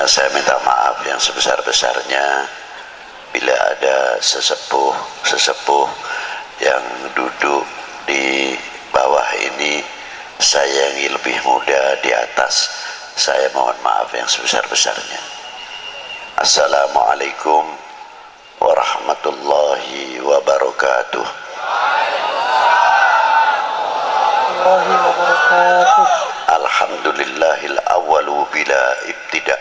Saya minta maaf yang sebesar-besarnya bila ada sesepuh yang duduk di bawah ini sayangi lebih muda di atas. Saya mohon maaf yang sebesar-besarnya. Assalamualaikum warahmatullahi wabarakatuh. Alhamdulillahil awwalu bila ibtida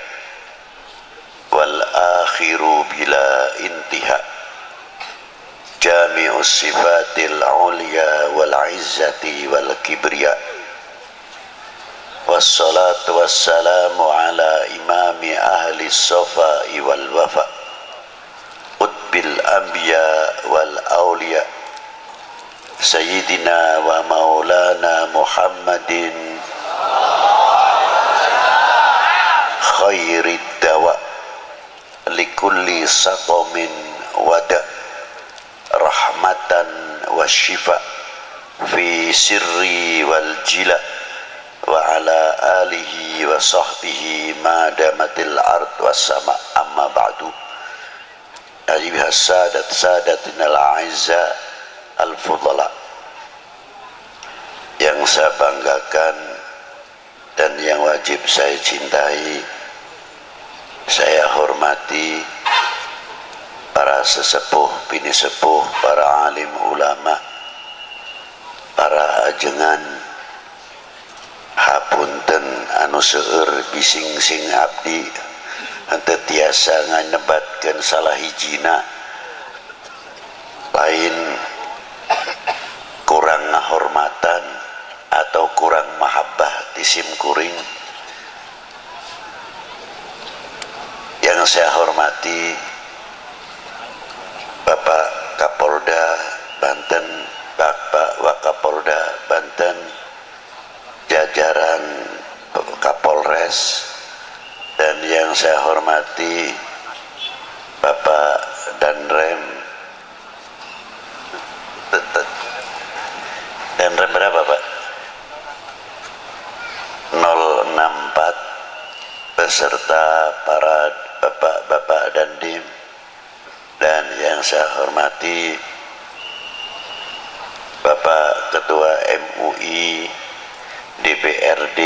wal akhiru bila intiha, jami'us sifatil ulya wal izzati wal kibriya, wassalatu wassalamu ala imami ahli safai wal wafa, utbil anbiya wal awliya, sayyidina wa maulana Muhammadin khairid dawa likulli saqamin wada, rahmatan wa shifa fi sirri wal jila, wa ala alihi wa sahbihi ma damatil ard was sama. Amma ba'du. Ayyuhas sadatinal a'izza al fudala, yang saya banggakan dan yang wajib saya cintai, saya hormati para sesepuh, bini sepuh, para alim ulama, para ajengan, hapunten anu seueur bising sing abdi henteu tiasa nganebatkeun salah hijina, lain kurang ngahormatan atau kurang mahabbah tisim kuring. Yang saya hormati Bapak Kapolda Banten, Bapak Wakapolda Banten, jajaran Kapolres, dan yang saya hormati Bapak Danrem. Danrem berapa Pak? 064, beserta para bapak-bapak dandim, dan yang saya hormati Bapak Ketua MUI, DPRD,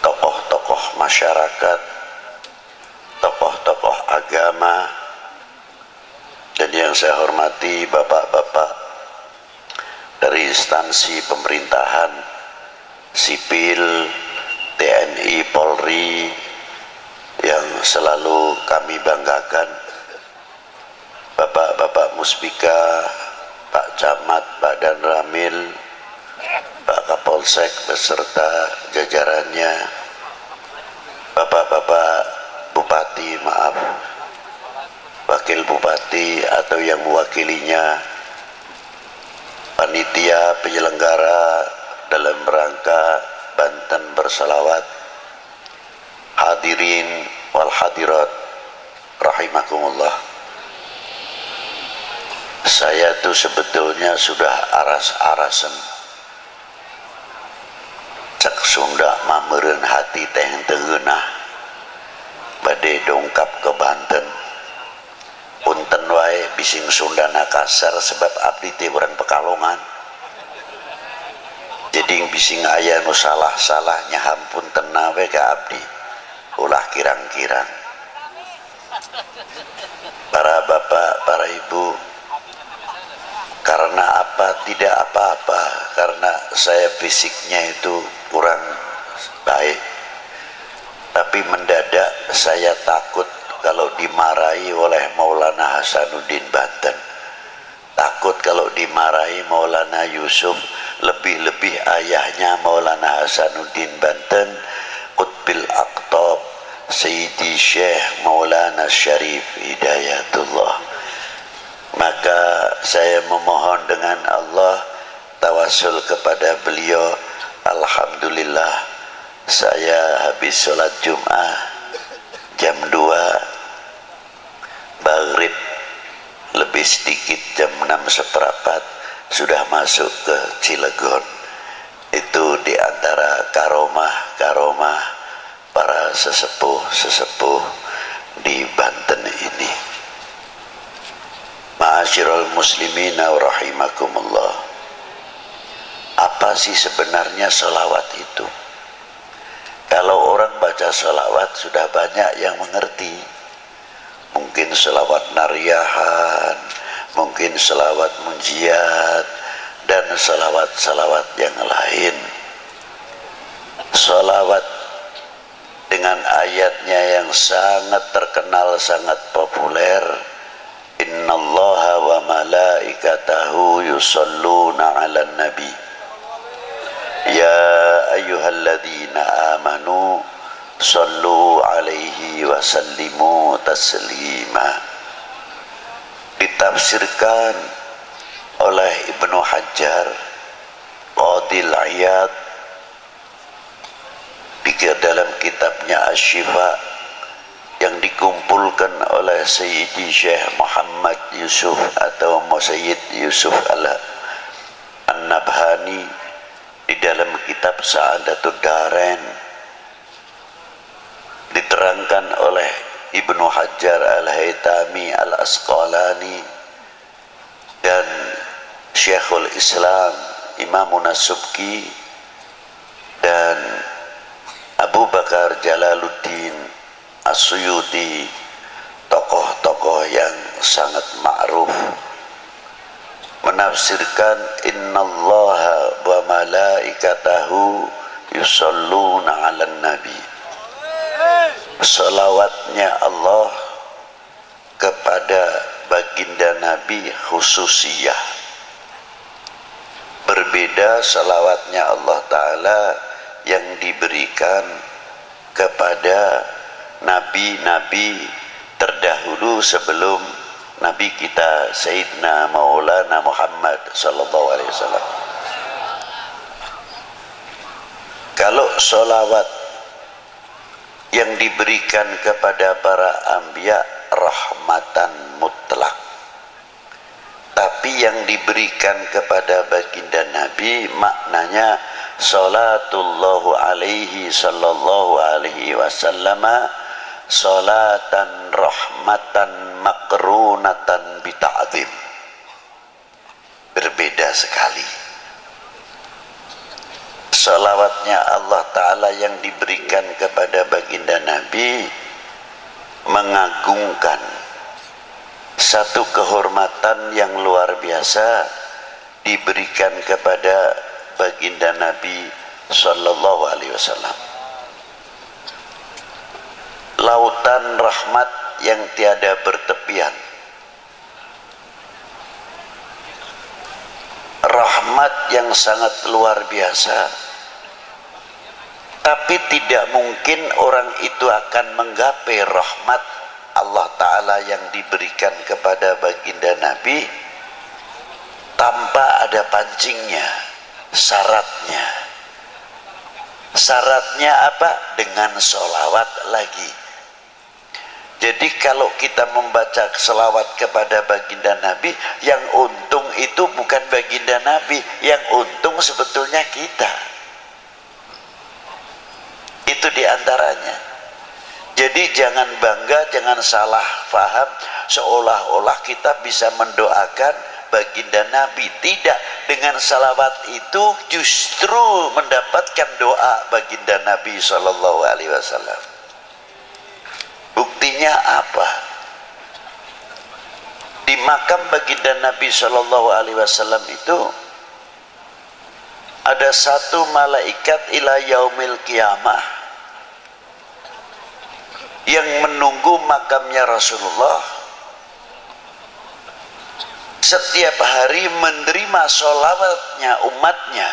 tokoh-tokoh masyarakat, tokoh-tokoh agama, dan yang saya hormati bapak-bapak dari instansi pemerintahan, sipil, TNI, Polri, yang selalu kami banggakan, bapak-bapak Muspika, Pak Camat, Pak Danramil, Pak Kapolsek beserta jajarannya, bapak-bapak Bupati, maaf, Wakil Bupati atau yang mewakilinya, panitia penyelenggara dalam rangka Banten bersalawat, hadirin wal hadirat rahimakumullah. Saya tuh sebetulnya sudah aras-arasen cek Sunda mameureun hati teh teu geunah bade dongkap ke Banten. Punten wae bising Sundana kasar sebab abdi teh urang Pekalongan. Jadi bising aya nu salah-salah nyahampunten we ka abdi. Ulah kirang-kirang. Para bapak, para ibu, karena apa? Tidak apa-apa, karena saya fisiknya itu kurang baik, tapi mendadak saya takut kalau dimarahi oleh Maulana Hasanuddin Banten, takut kalau dimarahi Maulana Yusuf, lebih-lebih ayahnya Maulana Hasanuddin Banten, Qutbil Aqtab Sayyidi Syekh Maulana Syarif Hidayatullah. Maka saya memohon dengan Allah, tawasul kepada beliau. Alhamdulillah, saya habis sholat Jum'ah jam 2, maghrib lebih sedikit jam 6:15 sudah masuk ke Cilegon. Itu diantara karomah para sesepuh-sesepuh di Banten ini. Ma'asyiral muslimina wa rahimakumullah. Apa sih sebenarnya sholawat itu? Kalau orang baca sholawat sudah banyak yang mengerti. Mungkin sholawat nariyahan, mungkin sholawat munjiat, dan sholawat-sholawat yang lain. Sholawat dengan ayatnya yang sangat terkenal, sangat populer. Innallaha wa malaikatahu yusalluna 'alan nabi. Ya ayyuhalladzina amanu sallu 'alaihi wa sallimu taslima. Ditafsirkan oleh Ibnu Hajar Qadil Iyad dalam kitabnya Asy-Syifa yang dikumpulkan oleh Sayyidi Syekh Muhammad Yusuf atau Sayyid Yusuf An-Nabhani di dalam kitab Sa'adatud Darain, diterangkan oleh Ibnu Hajar Al-Haytami Al-Asqalani dan Syekhul Islam Imamun As-Subki dan Abu Bakar Jalaluddin As-Suyuti, tokoh-tokoh yang sangat ma'ruf, menafsirkan innallaha wa malaikatahu yusalluna 'alan nabi. Salawatnya Allah kepada baginda Nabi khususiyah. Berbeda salawatnya Allah Ta'ala yang diberikan kepada nabi-nabi terdahulu sebelum Nabi kita Sayyidina Maulana Muhammad sallallahu alaihi wasallam. Kalau sholawat yang diberikan kepada para anbiya rahmatan mutlak, tapi yang diberikan kepada baginda Nabi maknanya salatullahu alaihi sallallahu alaihi wasallam salatan rahmatan makrunatan bita'zim. Berbeda sekali. Salawatnya Allah Ta'ala yang diberikan kepada baginda Nabi mengagungkan satu kehormatan yang luar biasa diberikan kepada baginda Nabi sallallahu alaihi wasallam. Lautan rahmat yang tiada bertepian, rahmat yang sangat luar biasa, tapi tidak mungkin orang itu akan menggapai rahmat Allah Ta'ala yang diberikan kepada baginda Nabi tanpa ada pancingnya, syaratnya. Syaratnya apa? Dengan sholawat lagi. Jadi kalau kita membaca selawat kepada baginda Nabi, yang untung itu bukan baginda Nabi, yang untung sebetulnya kita. Itu diantaranya. Jadi jangan bangga, jangan salah faham seolah-olah kita bisa mendoakan baginda Nabi. Tidak, dengan salawat itu justru mendapatkan doa baginda Nabi Sallallahu Alaihi Wasallam. Buktinya apa? Di makam baginda Nabi Sallallahu Alaihi Wasallam itu ada satu malaikat ila yaumil qiyamah yang menunggu makamnya Rasulullah, setiap hari menerima sholawatnya umatnya,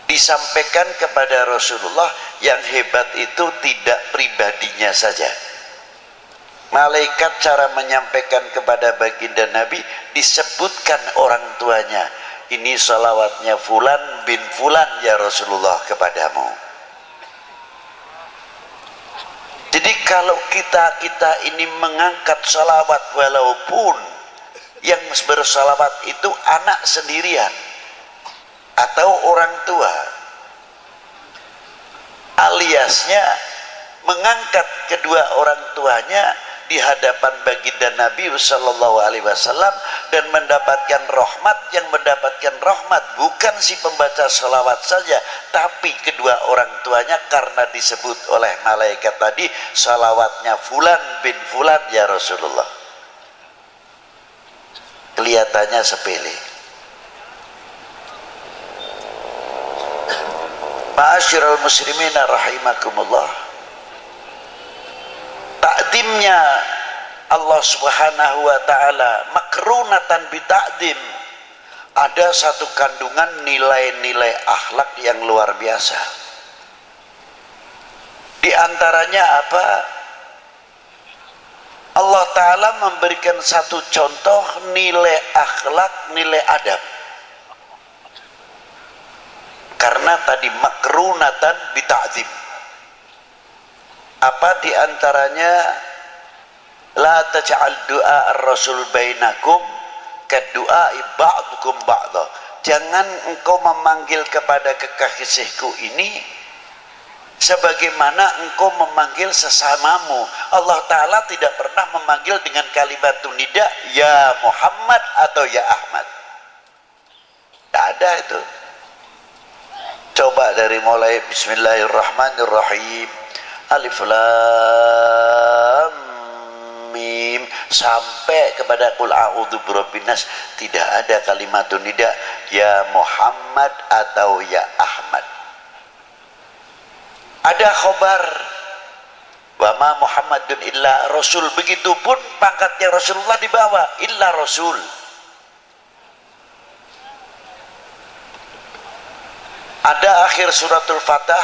disampaikan kepada Rasulullah. Yang hebat itu tidak pribadinya saja. Malaikat cara menyampaikan kepada baginda Nabi disebutkan orang tuanya. Ini sholawatnya Fulan bin Fulan ya Rasulullah kepadamu. Jadi kalau kita ini mengangkat sholawat, walaupun yang bersalawat itu anak sendirian atau orang tua aliasnya mengangkat kedua orang tuanya di hadapan baginda Nabi Sallallahu Alaihi Wasallam dan mendapatkan rahmat. Yang mendapatkan rahmat bukan si pembaca sholawat saja, tapi kedua orang tuanya, karena disebut oleh malaikat tadi sholawatnya fulan bin fulan ya Rasulullah. Kelihatannya sepele. Ma'asyiral muslimina rahimakumullah, takdimnya Allah Subhanahu wa taala makrunatan bitakdim, ada satu kandungan nilai-nilai akhlak yang luar biasa. Di antaranya apa? Allah taala memberikan satu contoh nilai akhlak, nilai adab. Karena tadi makrunatan bitakdim, apa diantaranya? La taj'al du'a ar-rasul bainakum kadu'a ba'dukum ba'da. Jangan engkau memanggil kepada kekasihku ini sebagaimana engkau memanggil sesamamu. Allah Ta'ala tidak pernah memanggil dengan kalimat nida ya Muhammad atau ya Ahmad. Tidak ada itu. Coba dari mulai Bismillahirrahmanirrahim, Alif Lam Mim sampai kepada Qul a'udzu birabbin nas, tidak ada kalimatun nida ya Muhammad atau ya Ahmad. Ada khobar wa ma Muhammadun illa rasul, begitupun pangkatnya Rasulullah di bawah illa rasul. Ada akhir suratul Fatah,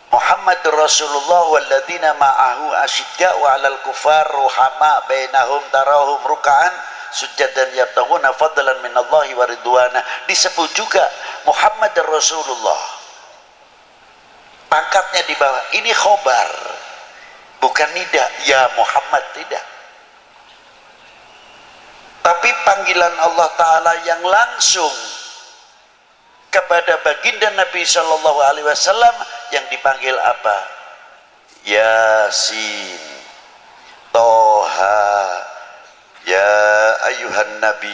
Muhammadur Rasulullah walladzina ma'ahu asyidda'u 'alal kufar ruhama bainahum tarahum ruk'an sujjadan yabtaghuna fadlan minallahi wa ridwana. Disebut juga Muhammadur Rasulullah, pangkatnya di bawah. Ini khobar, bukan nida ya Muhammad, tidak. Tapi panggilan Allah Ta'ala yang langsung kepada baginda Nabi Sallallahu Alaihi Wasallam yang dipanggil apa? Yasin, Toha, ya ayuhan Nabi,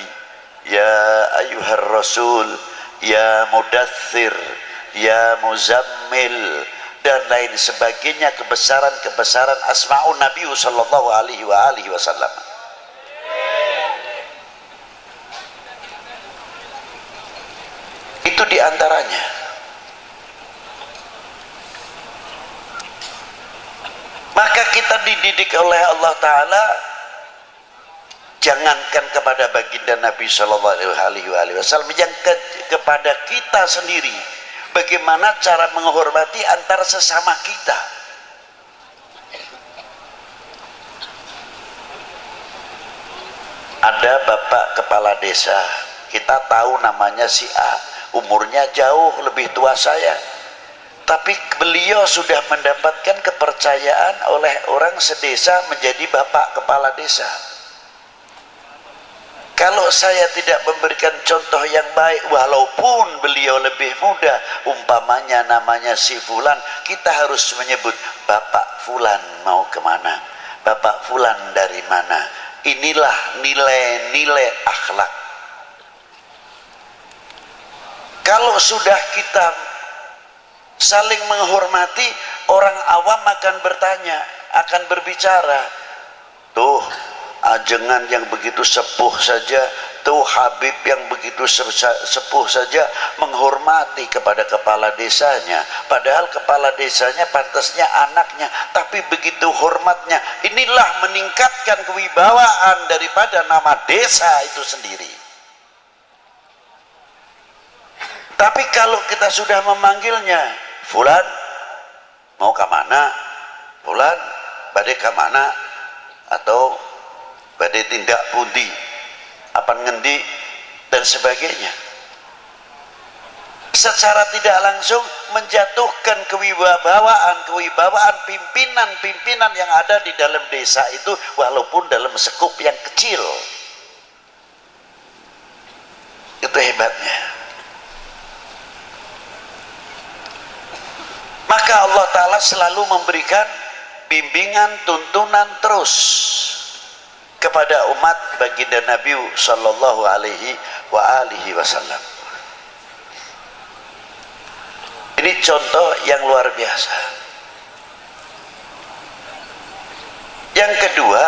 ya ayuhar Rasul, ya Mudaththir, ya Muzammil, dan lain sebagainya, kebesaran-kebesaran asma'un Nabi Sallallahu Alaihi Wasallam. Itu diantaranya. Maka kita dididik oleh Allah Ta'ala, jangankan kepada baginda Nabi Sallallahu Alaihi Wasallam, yang kepada kita sendiri, bagaimana cara menghormati antara sesama kita. Ada bapak kepala desa, kita tahu namanya si A, umurnya jauh lebih tua saya, tapi beliau sudah mendapatkan kepercayaan oleh orang sedesa menjadi bapak kepala desa. Kalau saya tidak memberikan contoh yang baik, walaupun beliau lebih muda, umpamanya namanya si Fulan, kita harus menyebut Bapak Fulan mau kemana, Bapak Fulan dari mana. Inilah nilai-nilai akhlak. Kalau sudah kita saling menghormati, orang awam akan bertanya, akan berbicara, tuh ajengan yang begitu sepuh saja, tuh Habib yang begitu sepuh saja menghormati kepada kepala desanya, padahal kepala desanya pantasnya anaknya, tapi begitu hormatnya. Inilah meningkatkan kewibawaan daripada nama desa itu sendiri. Tapi kalau kita sudah memanggilnya Fulan mau ke mana, Fulan badai ke mana, atau badai tindak pundi, apa ngendi, dan sebagainya, secara tidak langsung menjatuhkan kewibawaan pimpinan-pimpinan yang ada di dalam desa itu, walaupun dalam sekup yang kecil. Itu hebatnya. Maka Allah Ta'ala selalu memberikan bimbingan, tuntunan terus kepada umat baginda Nabi sallallahu alaihi wasallam. Ini contoh yang luar biasa. Yang kedua,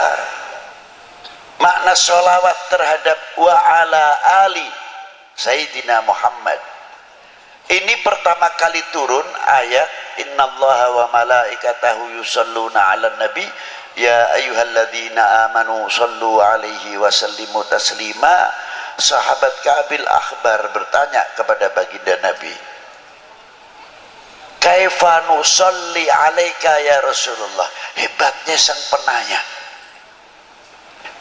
makna sholawat terhadap wa ala ali Sayyidina Muhammad. Ini pertama kali turun ayat innallaha wa malaikatahu yusalluna 'alan nabi ya ayyuhalladzina amanu sallu 'alaihi wa sallimu taslima. Sahabat Ka'bil Akhbar bertanya kepada baginda Nabi, kaifa nusalli 'alaika ya Rasulullah. Hebatnya sang penanya,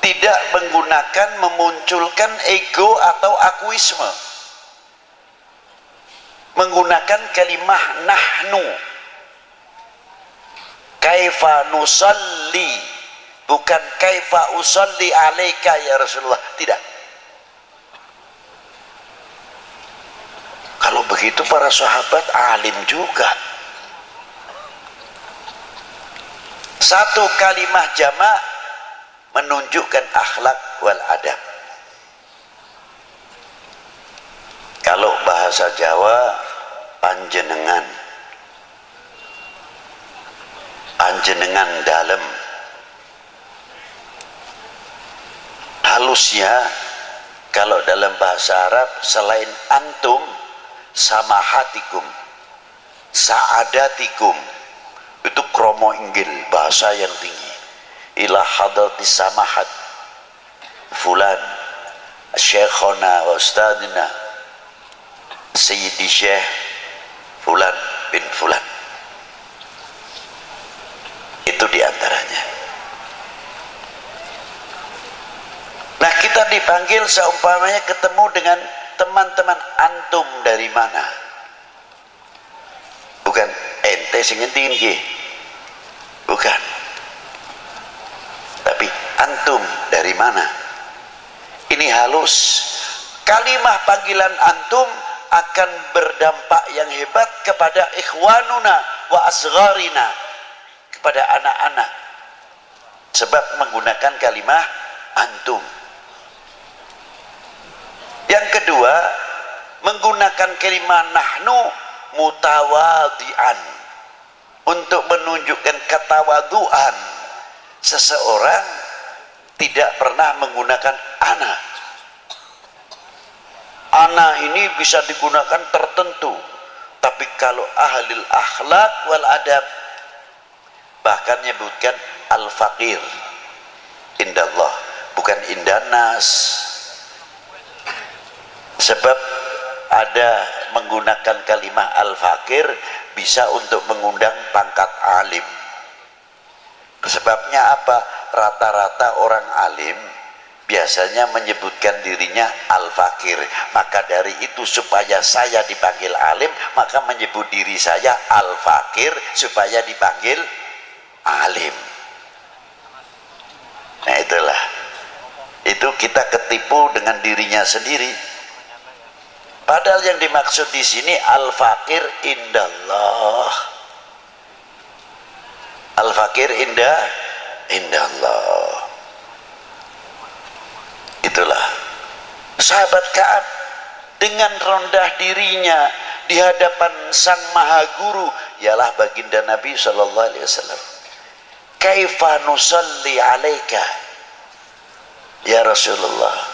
tidak menggunakan memunculkan ego atau akuisme, menggunakan kalimah nahnu. Kaifa nusalli, bukan kaifa usalli alaika ya Rasulullah, tidak. Kalau begitu para sahabat alim juga. Satu kalimah jamak menunjukkan akhlak wal adab. Kalau bahasa Jawa panjenengan, panjenengan dalam. Halusnya kalau dalam bahasa Arab selain antum, samahatikum, saadatikum, itu kromo inggil, bahasa yang tinggi. Ila hadratis samahat fulan syekhona wa ustadina Sayyidi Syekh fulan bin fulan. Itu diantaranya. Nah, kita dipanggil seumpamanya ketemu dengan teman-teman, antum dari mana? Bukan ente sing ngendi nggih. Bukan. Tapi antum dari mana? Ini halus. Kalimah panggilan antum akan berdampak yang hebat kepada ikhwanuna wa asgharina, kepada anak-anak, sebab menggunakan kalimah antum. Yang kedua, menggunakan kalimah nahnu mutawadian, untuk menunjukkan ketawaduan. Seseorang tidak pernah menggunakan ana. Ana ini bisa digunakan tertentu, tapi kalau ahlil akhlak wal adab bahkan menyebutkan al-faqir indallah, bukan indanas. Sebab ada menggunakan kalimah al-faqir bisa untuk mengundang pangkat alim. Sebabnya apa? Rata-rata orang alim biasanya menyebutkan dirinya al-faqir. Maka dari itu supaya saya dipanggil alim, maka menyebut diri saya al-faqir supaya dipanggil alim. Nah itulah, itu kita ketipu dengan dirinya sendiri. Padahal yang dimaksud di sini al-faqir indallah. Al-faqir indallah. Itulah sahabat Ka'ab dengan rendah dirinya di hadapan sang maha guru, ialah baginda Nabi sallallahu alaihi wasallam. Kaifa nusalli alaika ya Rasulullah.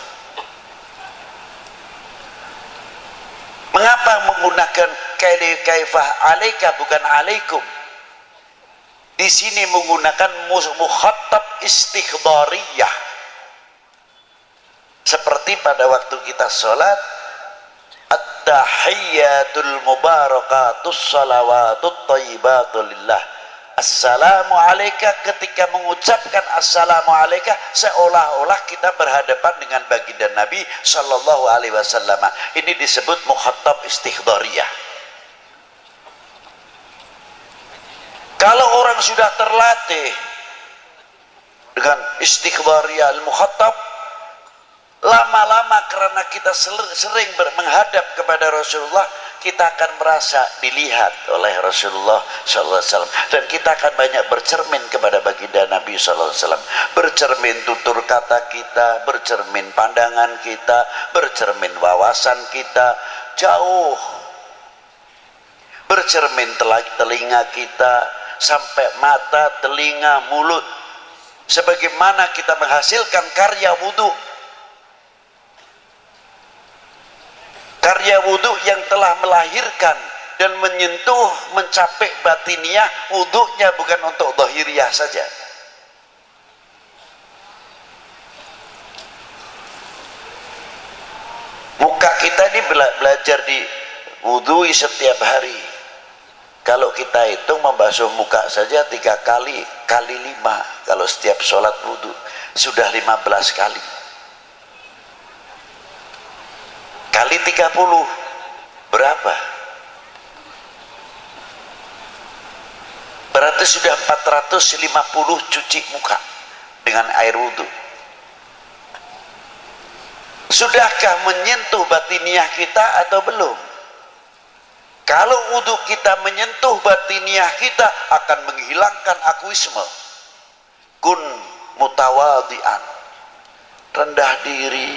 Mengapa menggunakan kaifah alaika bukan alaikum? Di sini menggunakan mukhatab istikhdhariyah. Seperti pada waktu kita sholat, at-tahiyyatul mubarakatus salawatut thayyibatu lillah. Assalamu alayka, ketika mengucapkan assalamu alayka seolah-olah kita berhadapan dengan baginda Nabi sallallahu alaihi wasallam. Ini disebut mukhatab istikhdhariyah. Kalau orang sudah terlatih dengan istikhdhariyah al-mukhatab, lama-lama karena kita sering menghadap kepada Rasulullah, kita akan merasa dilihat oleh Rasulullah SAW, dan kita akan banyak bercermin kepada baginda Nabi SAW. Bercermin tutur kata kita, bercermin pandangan kita, bercermin wawasan kita, jauh bercermin telinga kita sampai mata, telinga, mulut, sebagaimana kita menghasilkan karya wudhu. Karya wudhu yang telah melahirkan dan menyentuh, mencapai batiniah. Wudhunya bukan untuk zahiriyah saja. Muka kita ini belajar di wudhui setiap hari. Kalau kita hitung membasuh muka saja 3 kali, kali 5. Kalau setiap sholat wudhu sudah 15 kali. Kali 30 berapa? Berarti sudah 450 cuci muka dengan air wudhu. Sudahkah menyentuh batiniah kita atau belum? Kalau wudhu kita menyentuh batiniah kita, akan menghilangkan akuisme. Kun mutawadian, rendah diri.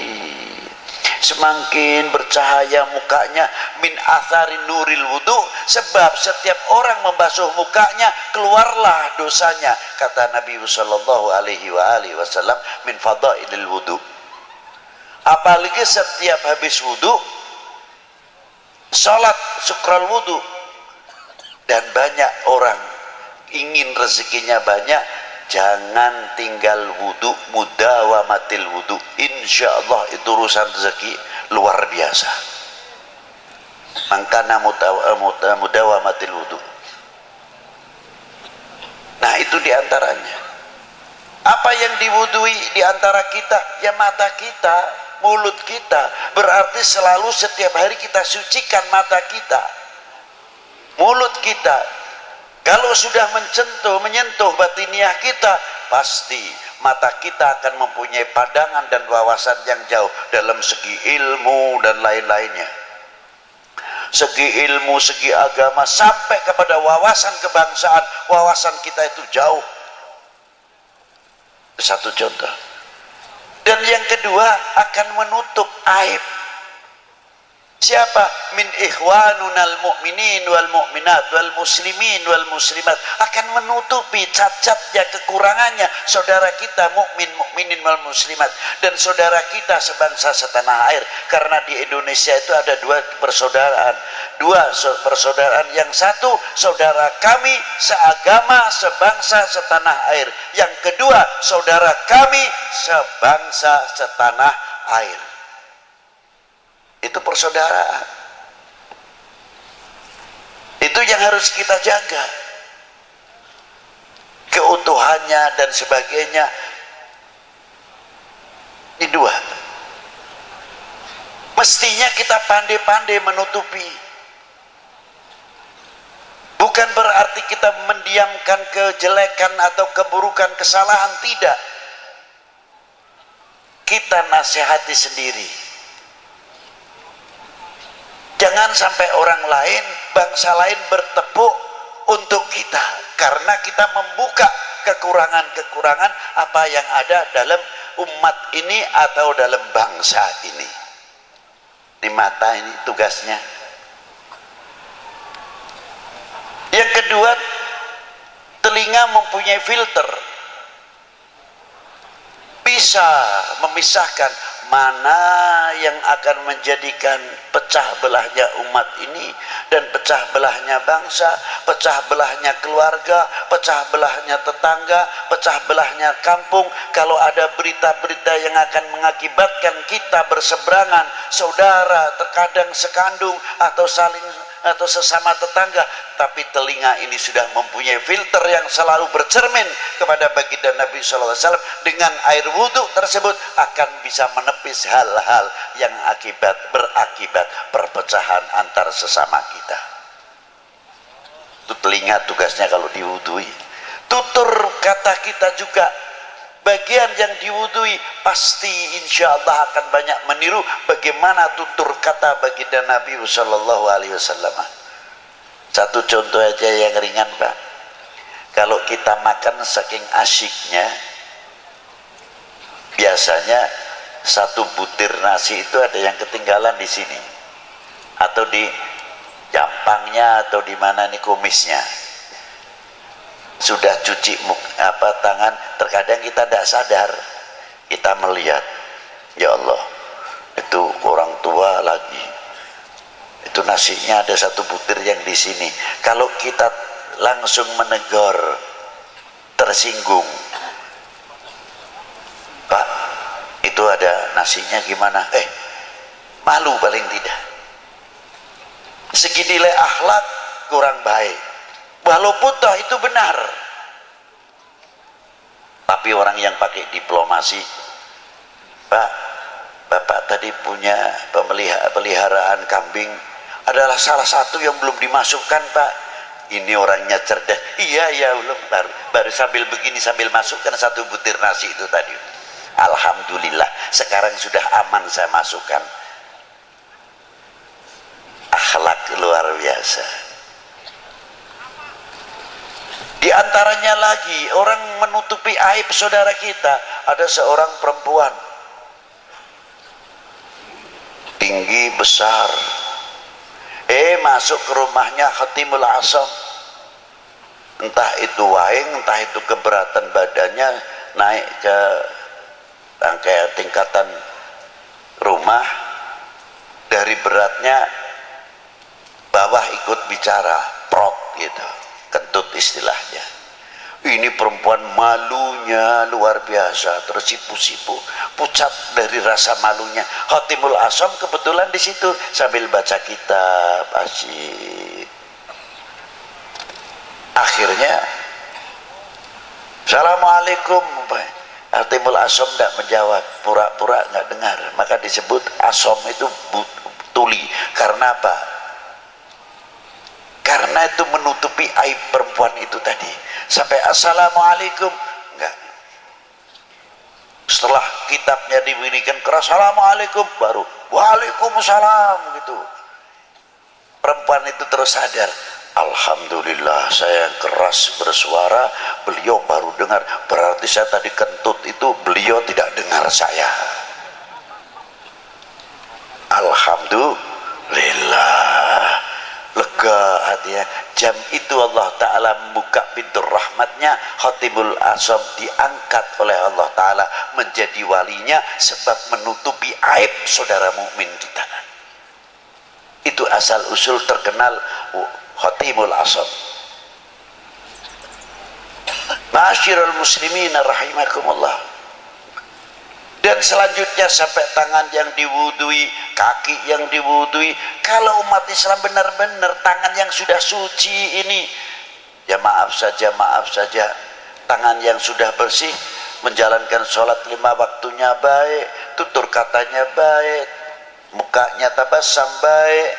Semakin bercahaya mukanya, min athari nuril wudu, sebab setiap orang membasuh mukanya keluarlah dosanya, kata Nabi sallallahu alaihi wasallam, min fadailil wudu. Apalagi setiap habis wudu salat syukral wudu, dan banyak orang ingin rezekinya banyak, jangan tinggal wudu, mudawamatil wudu. Insyaallah itu urusan rezeki luar biasa. Mangkana mudawamatil wudu. Nah, itu diantaranya. Apa yang diwudui diantara kita? Ya mata kita, mulut kita. Berarti selalu setiap hari kita sucikan mata kita, mulut kita. Kalau sudah menyentuh batiniah kita, pasti mata kita akan mempunyai pandangan dan wawasan yang jauh dalam segi ilmu dan lain-lainnya. Segi ilmu, segi agama, sampai kepada wawasan kebangsaan, wawasan kita itu jauh. Satu contoh. Dan yang kedua, akan menutup aib. Siapa? Min ikhwanunal mu'minin wal mu'minat wal muslimin wal muslimat, akan menutupi cacatnya, kekurangannya saudara kita mukminin wal muslimat dan saudara kita sebangsa setanah air. Karena di Indonesia itu ada dua persaudaraan, yang satu saudara kami seagama, sebangsa, setanah air. Yang kedua saudara kami sebangsa, setanah air. Itu persaudaraan. Itu yang harus kita jaga, keutuhannya dan sebagainya. Ini dua. Mestinya kita pandai-pandai menutupi. Bukan berarti kita mendiamkan kejelekan atau keburukan, kesalahan, tidak. Kita nasihati sendiri. Jangan sampai orang lain, bangsa lain bertepuk untuk kita, karena kita membuka kekurangan-kekurangan apa yang ada dalam umat ini atau dalam bangsa ini. Di mata ini tugasnya. Yang kedua, telinga mempunyai filter, bisa memisahkan mana yang akan menjadikan pecah belahnya umat ini dan pecah belahnya bangsa, pecah belahnya keluarga, pecah belahnya tetangga, pecah belahnya kampung. Kalau ada berita-berita yang akan mengakibatkan kita berseberangan, saudara terkadang sekandung atau saling atau sesama tetangga, tapi telinga ini sudah mempunyai filter yang selalu bercermin kepada baginda Nabi SAW, dengan air wudhu tersebut akan bisa menepis hal-hal yang berakibat perpecahan antar sesama kita. Itu telinga tugasnya kalau diwudhui. Tutur kata kita juga bagian yang diwudui pasti insya Allah akan banyak meniru bagaimana tutur kata baginda Nabi Sallallahu Alaihi Wasallam. Satu contoh aja yang ringan Pak, kalau kita makan saking asyiknya, biasanya satu butir nasi itu ada yang ketinggalan di sini atau di jampangnya atau di mana nih kumisnya. Sudah cuci tangan, terkadang kita tidak sadar, kita melihat, ya Allah, itu orang tua lagi, itu nasinya ada satu butir yang di sini. Kalau kita langsung menegur, tersinggung, Pak, itu ada nasinya gimana? Malu paling tidak. Segi nilai akhlak kurang baik, walaupun toh itu benar. Tapi orang yang pakai diplomasi, Pak, Bapak tadi punya peliharaan kambing, adalah salah satu yang belum dimasukkan Pak. Ini orangnya cerdas. Iya belum, baru sambil begini sambil masukkan satu butir nasi itu tadi. Alhamdulillah sekarang sudah aman saya masukkan. Akhlak luar biasa. Di antaranya lagi orang menutupi aib saudara kita. Ada seorang perempuan tinggi besar, masuk ke rumahnya Khatimul Asam, entah itu waing, entah itu keberatan badannya, naik ke tingkatan rumah, dari beratnya bawah ikut bicara, prot gitu, kentut istilahnya. Ini perempuan malunya luar biasa, tersipu-sipu, pucat dari rasa malunya. Khatimul Asam kebetulan di situ sambil baca kitab asyik. Akhirnya, Assalamualaikum. Khatimul Asam tidak menjawab, pura-pura nggak dengar. Maka disebut Asam itu tuli. Karena apa? Karena itu menutupi aib perempuan itu tadi. Sampai Assalamualaikum enggak. Setelah kitabnya dibunyikan keras Assalamualaikum, baru Waalaikumsalam gitu. Perempuan itu terus sadar, Alhamdulillah saya yang keras bersuara, beliau baru dengar. Berarti saya tadi kentut itu beliau tidak dengar saya. Alhamdulillah, lega hatinya. Jam itu Allah Ta'ala membuka pintu rahmatnya. Khatimul Asam diangkat oleh Allah Ta'ala menjadi walinya, sebab menutupi aib saudara mukmin kita. Itu asal usul terkenal Khatimul Asam. Ma'asyiral muslimin rahimakumullah. Dan selanjutnya sampai tangan yang diwudui, kaki yang diwudui. Kalau umat Islam benar-benar tangan yang sudah suci ini, ya maaf saja, tangan yang sudah bersih, menjalankan sholat 5 waktunya baik, tutur katanya baik, mukanya tabasam baik,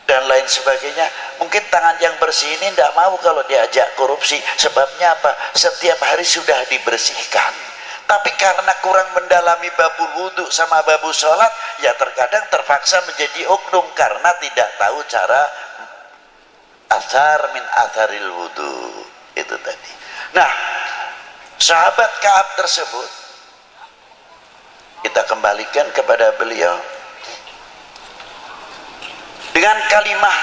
dan lain sebagainya. Mungkin tangan yang bersih ini tidak mau kalau diajak korupsi. Sebabnya apa? Setiap hari sudah dibersihkan. Tapi karena kurang mendalami babul wudhu sama babul sholat, ya terkadang terpaksa menjadi oknum karena tidak tahu cara athar min atharil wudhu itu tadi. Nah, sahabat Ka'ab tersebut kita kembalikan kepada beliau dengan kalimah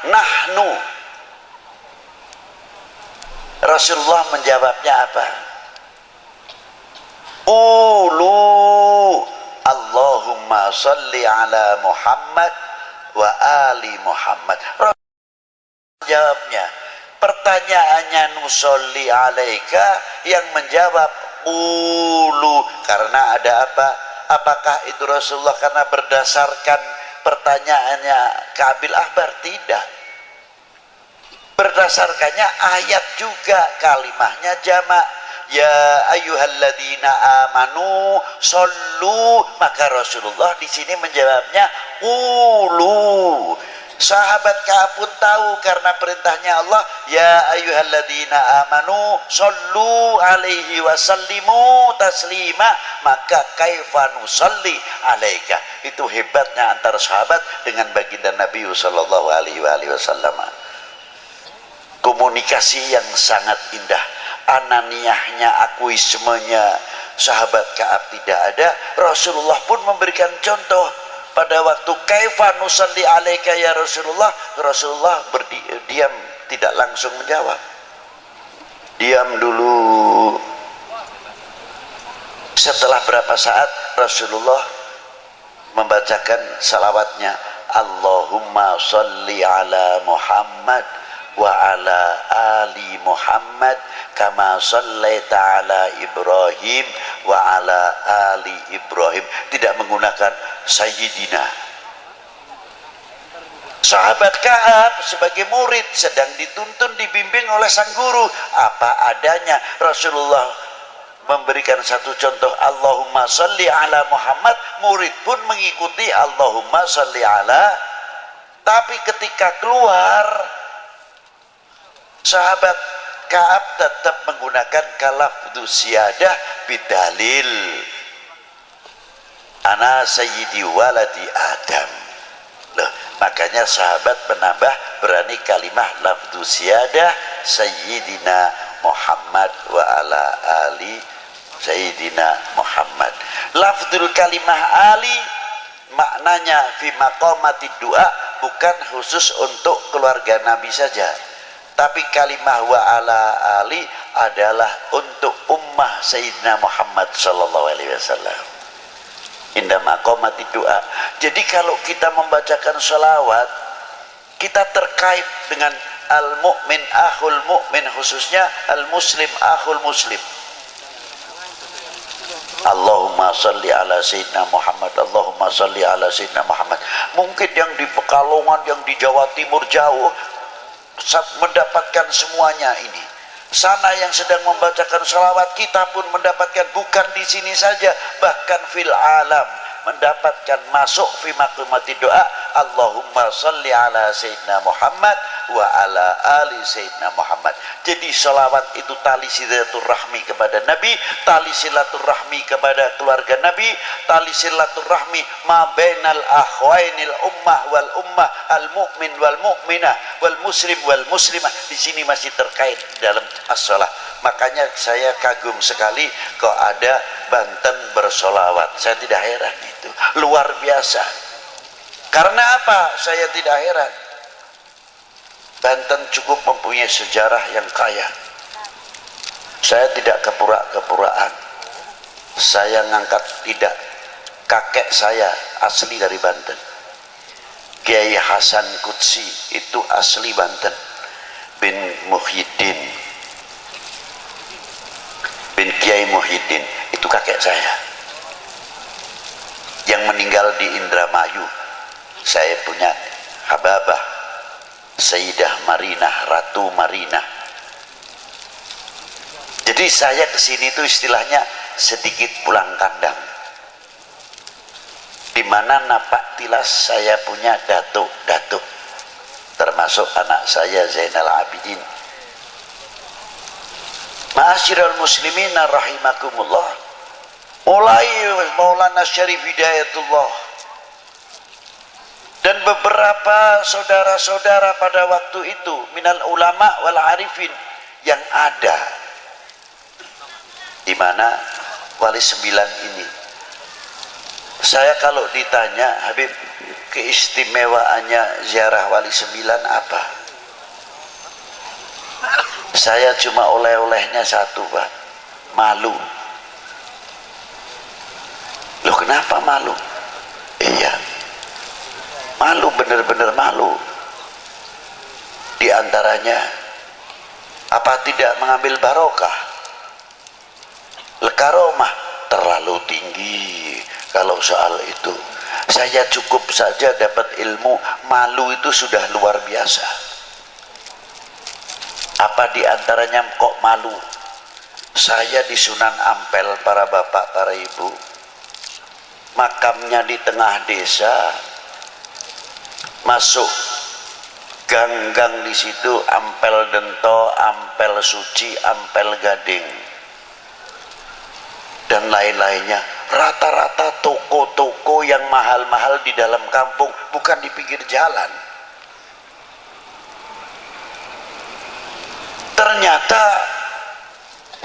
nahnu. Rasulullah menjawabnya apa? Qulu Allahumma salli ala Muhammad wa ali Muhammad. Jawabnya, pertanyaannya nusolli alaika, yang menjawab qulu. Karena ada apa? Apakah itu Rasulullah karena berdasarkan pertanyaannya Ka'bil Ahbar? Tidak. Berdasarkannya ayat juga, kalimahnya jamak. Ya ayyuhalladzina amanu sallu, maka Rasulullah di sini menjawabnya qulu Sahabat Ka'ab pun tahu karena perintahnya Allah, ya ayyuhalladzina amanu sallu alaihi wasallimu taslima, maka kaifa nusalli alaika. Itu hebatnya antara sahabat dengan baginda Nabi sallallahu alaihi wasallam. Komunikasi yang sangat indah. Ananiyahnya, akuismenya sahabat Ka'ab tidak ada. Rasulullah pun memberikan contoh. Pada waktu kaifa nusalli alaika ya Rasulullah, Rasulullah diam, tidak langsung menjawab. Diam dulu. Setelah berapa saat Rasulullah membacakan salawatnya, Allahumma salli ala Muhammad wa ala ali Muhammad kama sallaita ala Ibrahim wa ala ali Ibrahim. Tidak menggunakan Sayyidina. Sahabat Ka'ab sebagai murid sedang dituntun, dibimbing oleh sang guru. Apa adanya Rasulullah memberikan satu contoh, Allahumma salli ala Muhammad, murid pun mengikuti Allahumma salli ala. Tapi ketika keluar, sahabat Ka'ab tetap menggunakan kalafdhu siyadah bidalil ana sayyidi waladi Adam. Loh, makanya sahabat menambah berani kalimah lafdhu siyadah sayyidina Muhammad wa ala ali sayyidina Muhammad. Lafdhul kalimah ali maknanya fi maqamati doa, bukan khusus untuk keluarga Nabi saja, tapi kalimah wa ala ali adalah untuk ummah Sayyidina Muhammad sallallahu alaihi wasallam. Indah maqamati doa. Jadi kalau kita membacakan sholawat, kita terkait dengan al-mu'min akhul mu'min, khususnya al-muslim akhul muslim. Allahumma salli ala Sayyidina Muhammad, Allahumma salli ala Sayyidina Muhammad. Mungkin yang di Pekalongan, yang di Jawa Timur jauh mendapatkan semuanya ini. Sana yang sedang membacakan salawat, kita pun mendapatkan, bukan di sini saja, bahkan fil alam mendapatkan, masuk fi maqamati doa, Allahumma salli ala Sayyidina Muhammad wa ala ali Sayyidina Muhammad. Jadi salawat itu tali silaturahmi kepada Nabi, tali silaturahmi kepada keluarga Nabi, tali silaturahmi ma bainal akhwainil ummah wal ummah, al mu'min wal mu'minah wal muslim wal muslimah. Di sini masih terkait dalam as-shalah. Makanya saya kagum sekali kok ada Banten bersolawat. Saya tidak heran, itu luar biasa. Karena apa saya tidak heran? Banten cukup mempunyai sejarah yang kaya. Saya tidak kepura-kepuraan. Saya ngangkat tidak. Kakek saya asli dari Banten. Kiai Hasan Qudsi itu asli Banten. Bin Muhyiddin, bin Kiai Muhyiddin, itu kakek saya. Yang meninggal di Indramayu. Saya punya Hababah Sayyidah Marinah, Ratu Marinah. Jadi saya kesini itu istilahnya sedikit pulang kandang. Di mana napak tilas saya punya datuk-datuk, termasuk anak saya Zainal Abidin. Ma'asyiral muslimin rahimakumullah. Mulai Maulana Syarif Hidayatullah dan beberapa saudara-saudara pada waktu itu minal ulama wal arifin yang ada di mana Wali Sembilan ini. Saya kalau ditanya, Habib, keistimewaannya ziarah Wali Sembilan apa? Saya cuma oleh-olehnya satu, Pak, malu. Loh, kenapa malu? Iya, malu, benar-benar malu. Di antaranya, apa tidak mengambil barokah? Lekaromah terlalu tinggi kalau soal itu. Saya cukup saja dapat ilmu, malu itu sudah luar biasa. Apa di antaranya kok malu? Saya di Sunan Ampel, para bapak, para ibu, makamnya di tengah desa, masuk Ganggang di situ Ampel Dento, Ampel Suci, Ampel Gading, dan lain-lainnya. Rata-rata toko-toko yang mahal-mahal di dalam kampung, bukan di pinggir jalan. Ternyata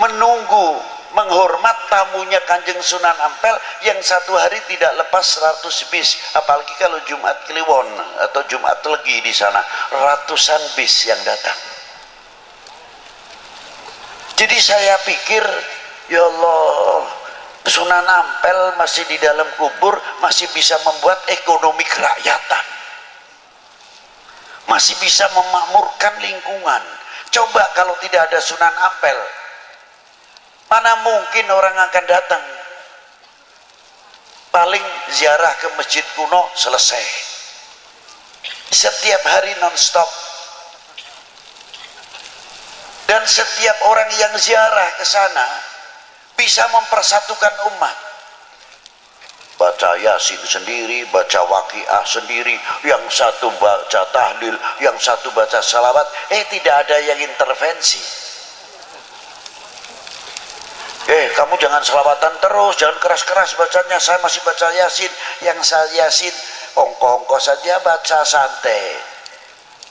menunggu, menghormat tamunya Kanjeng Sunan Ampel yang satu hari tidak lepas 100 bis, apalagi kalau Jumat Kliwon atau Jumat Legi di sana, ratusan bis yang datang. Jadi saya pikir, ya Allah, Sunan Ampel masih di dalam kubur, masih bisa membuat ekonomi kerakyatan, masih bisa memakmurkan lingkungan. Coba kalau tidak ada Sunan Ampel, mana mungkin orang akan datang? Paling ziarah ke masjid kuno selesai. Setiap hari non-stop. Dan setiap orang yang ziarah ke sana bisa mempersatukan umat. Baca Yasin sendiri, baca Waqiah sendiri, yang satu baca tahlil, yang satu baca salawat. Tidak ada yang intervensi. Kamu jangan selawatan terus, jangan keras-keras bacanya, saya masih baca Yasin. Yang saya Yasin ongko-ongko saja, baca santai,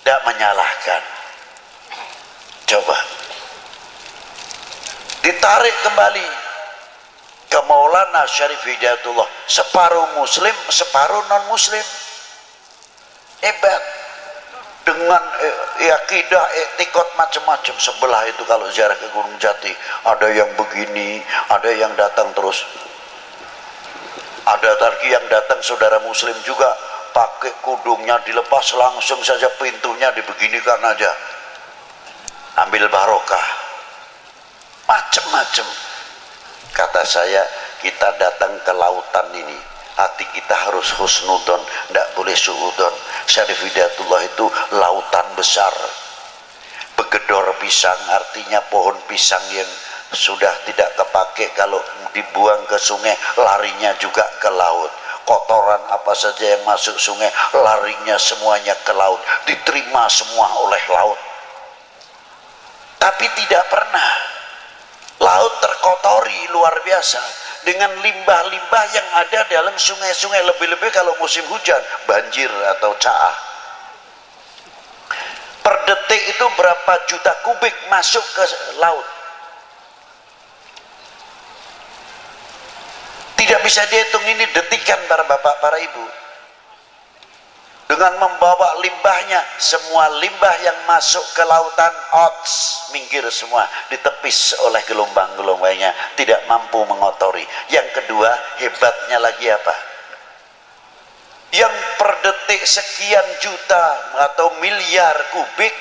tidak menyalahkan. Coba ditarik kembali ke Maulana Syarif Hidayatullah, separuh muslim, separuh non muslim. Hebat. Dengan akidah, etikot macam-macam. Sebelah itu kalau ziarah ke Gunung Jati, ada yang begini, ada yang datang terus, ada lagi yang datang saudara muslim juga pakai kudungnya dilepas, langsung saja pintunya dibeginikan aja, ambil barokah, macam-macam. Kata saya, kita datang ke lautan ini, hati kita harus husnudon, tidak boleh suudon. Syarif Hidayatullah itu lautan besar. Begedor pisang artinya pohon pisang yang sudah tidak kepake, kalau dibuang ke sungai larinya juga ke laut. Kotoran apa saja yang masuk sungai larinya semuanya ke laut, diterima semua oleh laut. Tapi tidak pernah laut terkotori luar biasa dengan limbah-limbah yang ada dalam sungai-sungai, lebih-lebih kalau musim hujan, banjir atau caah. Per detik itu berapa juta kubik masuk ke laut, tidak bisa dihitung. Ini detikan para bapak, para ibu. Dengan membawa limbahnya, semua limbah yang masuk ke lautan ots, minggir semua, ditepis oleh gelombang-gelombangnya, tidak mampu mengotori. Yang kedua, hebatnya lagi apa? Yang per detik sekian juta atau miliar kubik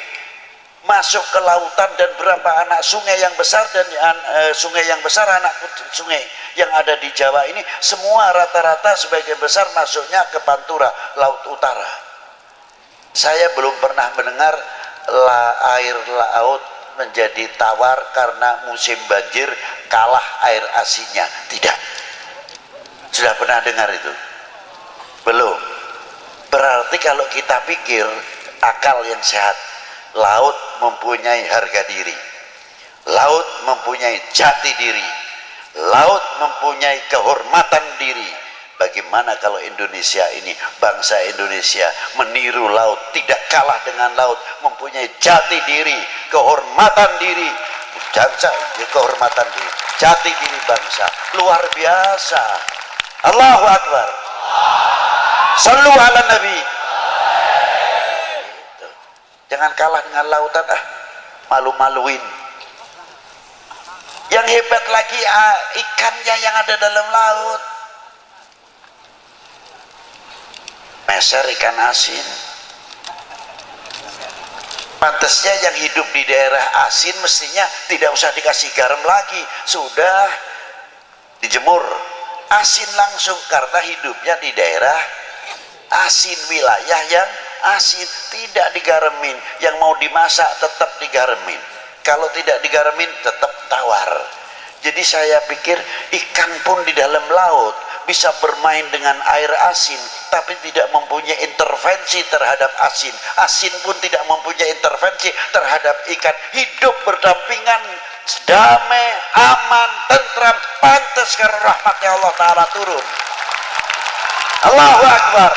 masuk ke lautan, dan berapa anak sungai yang besar, dan sungai yang besar, anak sungai yang ada di Jawa ini semua rata-rata sebagian besar masuknya ke Pantura, Laut Utara. Saya belum pernah mendengar air laut menjadi tawar karena musim banjir kalah air asinnya. Tidak. Sudah pernah dengar itu? Belum. Berarti kalau kita pikir akal yang sehat, laut mempunyai harga diri, laut mempunyai jati diri, laut mempunyai kehormatan diri. Bagaimana kalau Indonesia ini, bangsa Indonesia meniru laut, tidak kalah dengan laut, mempunyai jati diri, kehormatan diri, kehormatan diri, jati diri bangsa, luar biasa. Allahu Akbar. Sallu ala Nabi. Jangan kalah dengan lautan, malu-maluin. Yang hebat lagi ikannya yang ada dalam laut. Meser ikan asin. Pantasnya yang hidup di daerah asin mestinya tidak usah dikasih garam lagi, sudah dijemur asin langsung, karena hidupnya di daerah asin, wilayah yang asin, tidak digaremin. Yang mau dimasak tetap digaremin, kalau tidak digaremin tetap tawar. Jadi saya pikir ikan pun di dalam laut bisa bermain dengan air asin, tapi tidak mempunyai intervensi terhadap asin. Asin pun tidak mempunyai intervensi terhadap ikan. Hidup berdampingan, damai, aman, tentram, pantas karena rahmatnya Allah Ta'ala turun. Allahu Akbar.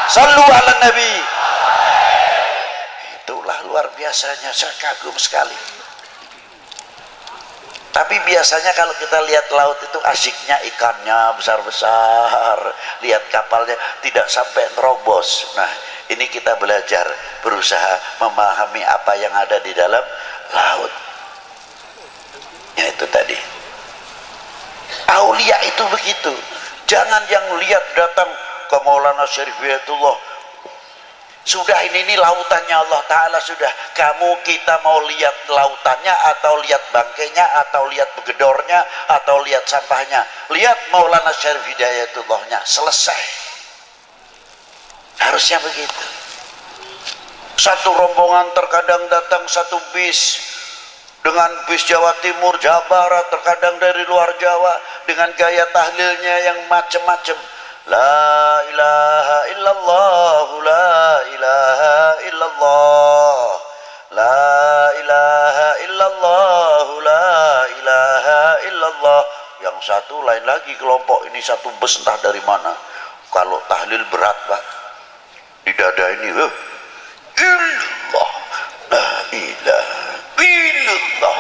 Sallu ala Nabi. Itulah luar biasanya, saya kagum sekali. Tapi biasanya kalau kita lihat laut itu asiknya ikannya besar-besar, lihat kapalnya tidak sampai nerobos. Nah, ini kita belajar, berusaha memahami apa yang ada di dalam laut. Ya itu tadi. Aulia itu begitu. Jangan yang lihat datang ke Maulana Syarif Hidayatullah, sudah ini lautannya Allah Ta'ala, sudah kamu kita mau lihat lautannya atau lihat bangkainya atau lihat begedornya atau lihat sampahnya, lihat Maulana Syarif Hidayatullahnya, selesai. Harusnya begitu. Satu rombongan terkadang datang satu bis dengan bis Jawa Timur, Jawa Barat, terkadang dari luar Jawa dengan gaya tahlilnya yang macam-macam. La ilaha illallah, la ilaha illallah, la ilaha illallah, la ilaha illallah. Yang satu lain lagi kelompok ini, satu bus entah dari mana. Kalau tahlil berat Pak, di dada ini illallah, la ilaha illallah,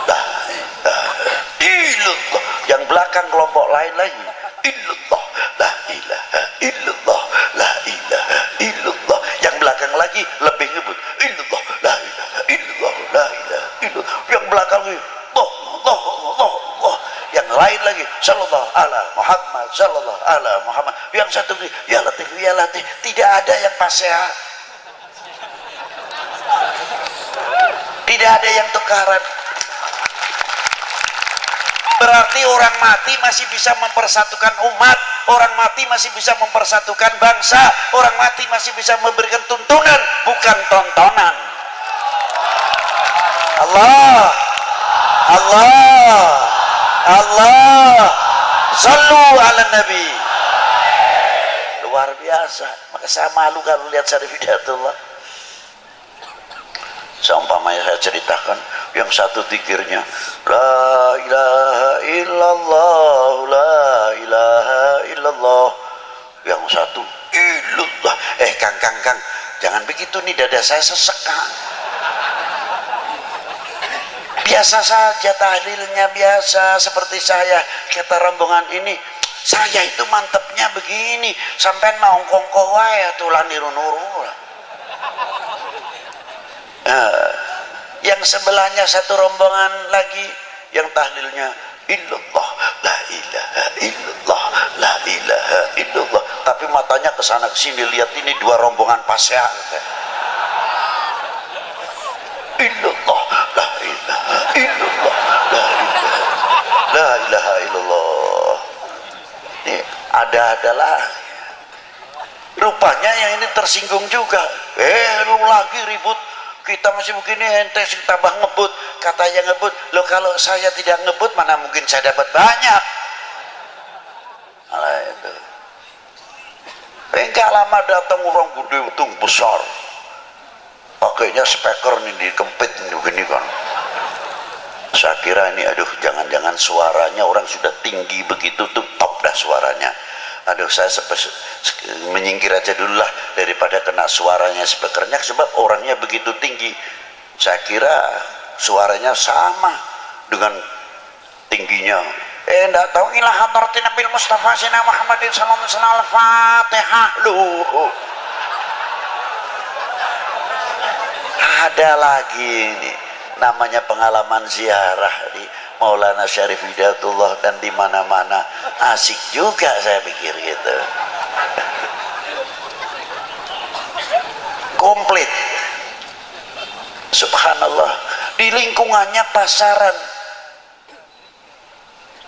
la ilaha illallah. Yang belakang kelompok lain lagi illallah, la ilaha illallah, la ilaha illallah. Yang belakang lagi lebih ngebut illallah, la ilaha illallah, la ilaha illallah. Yang belakang lagi Allah. Yang lain lagi sallallahu ala Muhammad, sallallahu ala Muhammad. Yang satu lagi ya Latif, ya Latif. Tidak ada yang fasiha, tidak ada yang tukaran. Berarti orang mati masih bisa mempersatukan umat, orang mati masih bisa mempersatukan bangsa, orang mati masih bisa memberikan tuntunan, bukan tontonan. Allah, Allah, Allah, sallu ala Nabi. Luar biasa. Maka saya malu kalau lihat Syarif Hidayatullah. Seumpamanya saya ceritakan, yang satu zikirnya la ilaha illallah, la ilaha illallah. Yang satu illallah. Kang, jangan begitu nih, dada saya sesek Kang. Biasa saja tahlilnya, biasa seperti saya. Kata rombongan ini, saya itu mantepnya begini, sampai nongkong wae tulan niru-nuru. Yang sebelahnya satu rombongan lagi yang tahlilnya illallah, la ilaha illallah, la ilaha illallah. Tapi matanya ke sana ke sini, lihat ini dua rombongan pasya. Illallah, la ilaha illallah, la ilaha illallah. Ini ada-adalah. Rupanya yang ini tersinggung juga. Lu lagi ribut, kita masih begini, ente tambah ngebut. Kata yang ngebut, lo kalau saya tidak ngebut mana mungkin saya dapat banyak. Nah, itu. Enggak lama datang orang gede itu besar, pakainya speaker nih dikempit begini kan. Saya kira ini aduh, jangan-jangan suaranya orang sudah tinggi begitu tuh, top dah suaranya. Aduh, saya menyingkir aja dulu lah daripada kena suaranya speakernya, sebab orangnya begitu tinggi. Saya kira suaranya sama dengan tingginya. Enggak tahu, ilah hadratin Nabil Mustafa Sina Muhammadin sallallahu alaihi wasallam, Al-Fatihah. Ada lagi ini namanya pengalaman ziarah di Maulana Syarif Hidayatullah, dan di mana-mana asik juga saya pikir gitu. Komplit. Subhanallah. Di lingkungannya pasaran,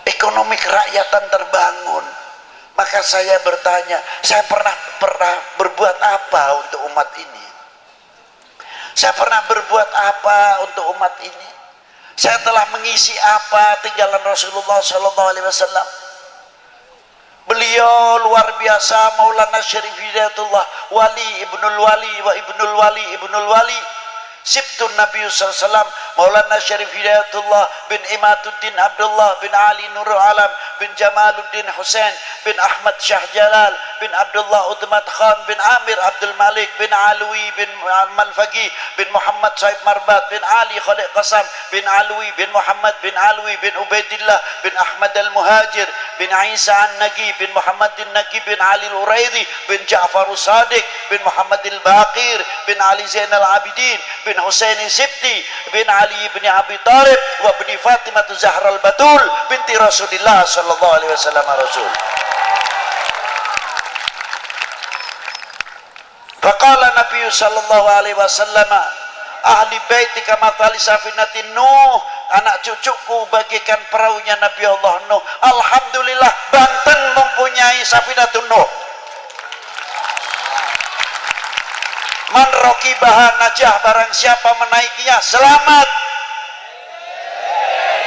ekonomi kerakyatan terbangun. Maka saya bertanya, saya pernah berbuat apa untuk umat ini? Saya pernah berbuat apa untuk umat ini? Saya telah mengisi apa tinggalan Rasulullah Sallallahu Alaihi Wasallam? beliau luar biasa. Maulana Syarif Hidayatullah Wali Ibnul Wali wa Ibnul Wali Ibnul Wali Sibtun Nabi SAW Maulana Syarif Hidayatullah bin Imaduddin Abdullah bin Ali Nurul Alam bin Jamaluddin Hussein bin Ahmad Syah Jalal bin Abdullah Utmat Khan bin Amir Abdul Malik bin Alwi bin Malfaqi bin Muhammad Saib Marbat bin Ali Khalid Qasam bin Alwi bin Muhammad bin Alwi bin Ubaidillah bin Ahmad Al-Muhajir bin Isa An-Nagi bin Muhammad An-Nagi bin Ali Al-Uraidi bin Ja'far Sadiq bin Muhammad Al-Baqir bin Ali Zainal Abidin bin Husain Sibti bin Ali bin Abi Talib wa bin Fatimah Zahra Al-Batul binti Rasulillah sallallahu alaihi wasallam Rasul. Faqala Nabi sallallahu alaihi wasallam ahli baiti kama tali safinatin Nuh, anak cucuku bagikan perahunya Nabi Allah Nuh. Alhamdulillah Banten mempunyai safinatun Nuh. Man rokibaha najah, barang siapa menaikinya selamat.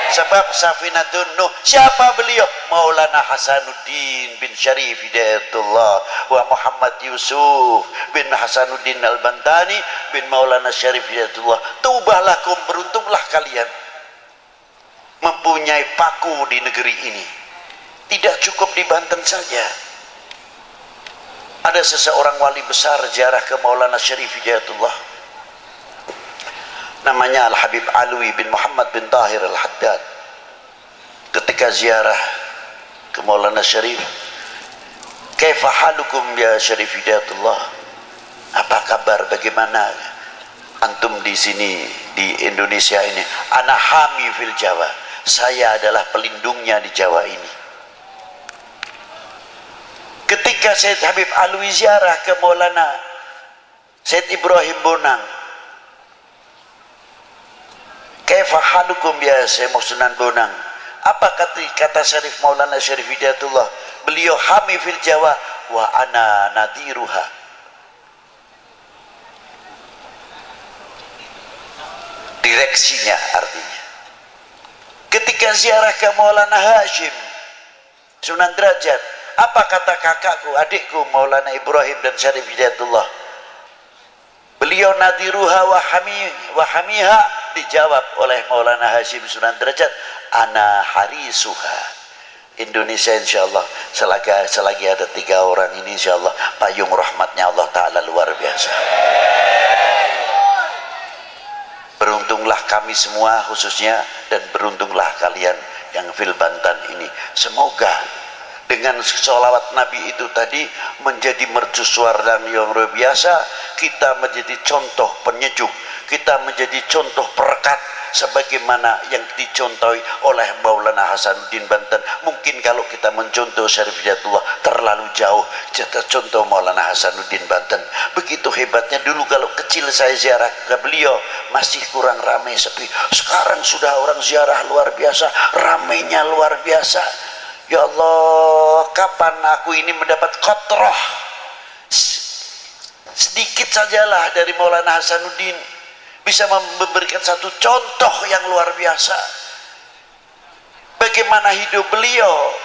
Sebab safinatun Nuh, siapa beliau? Maulana Hasanuddin bin Syarif Hidayatullah wa Muhammad Yusuf bin Hasanuddin Al-Bantani bin Maulana Syarif Hidayatullah. Tubahlah beruntunglah kalian mempunyai paku di negeri ini. Tidak cukup di Banten saja. Ada seseorang wali besar ziarah ke Maulana Syarif Hidayatullah, namanya Al-Habib Alwi bin Muhammad bin Tahir Al-Haddad. Ketika ziarah ke Maulana Syarif, kaifa halukum ya Syarif Hidayatullah, apa kabar, bagaimana antum di sini di Indonesia ini? Ana hami fil Jawa, saya adalah pelindungnya di Jawa ini. Ketika Syed Habib Alwi ziarah ke Maulana Syed Ibrahim Bonang, kaifa halukum ya Syekh Sunan Bonang, apa kata Syarif Maulana Syarif Hidayatullah? Beliau hami fil Jawa wa ana nadiruha. Direksinya artinya. Ketika ziarah ke Maulana Hashim Sunan Derajat, apa kata kakakku, adikku Maulana Ibrahim dan Syarif Hidayatullah? Beliau nadiruha wa hamiha, dijawab oleh Maulana Hashim Sunan Derajat, ana harisuha. Indonesia insyaallah selagi ada 3 orang ini insyaallah payung rahmatnya Allah Ta'ala luar biasa. Beruntunglah kami semua khususnya, dan beruntunglah kalian yang fil Banten ini. Semoga dengan sholawat Nabi itu tadi menjadi mercusuar dan yang luar biasa, kita menjadi contoh penyejuk, kita menjadi contoh perekat sebagaimana yang dicontohi oleh Maulana Hasanuddin Banten. Mungkin kalau kita mencontoh Syarif Hidayatullah terlalu jauh, kita contoh Maulana Hasanuddin Banten. Begitu hebatnya. Dulu kalau kecil saya ziarah ke beliau masih kurang ramai, sepi. Sekarang sudah orang ziarah luar biasa, ramainya luar biasa. Ya Allah, kapan aku ini mendapat qatrah sedikit sajalah dari Maulana Hasanuddin, bisa memberikan satu contoh yang luar biasa. Bagaimana hidup beliau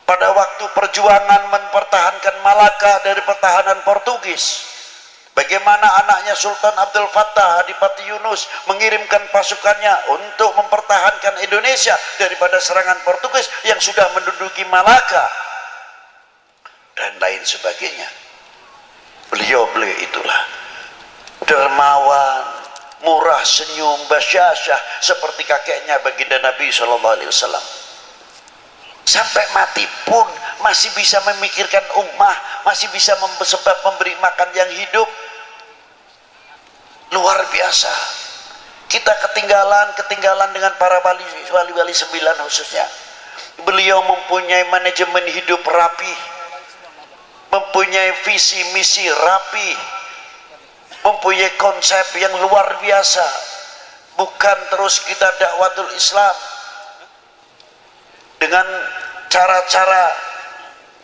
pada waktu perjuangan mempertahankan Malaka dari pertahanan Portugis. Bagaimana anaknya Sultan Abdul Fattah Adipati Yunus mengirimkan pasukannya untuk mempertahankan Indonesia daripada serangan Portugis yang sudah menduduki Malaka dan lain sebagainya. Beliau itulah dermawan, murah senyum, basyasyah seperti kakeknya baginda Nabi SAW. Sampai mati pun masih bisa memikirkan ummah, masih bisa sebab memberi makan yang hidup. Luar biasa. Kita ketinggalan dengan para wali-wali 9 khususnya. Beliau mempunyai manajemen hidup rapi, mempunyai visi misi rapi, mempunyai konsep yang luar biasa. Bukan terus kita dakwatul Islam dengan cara-cara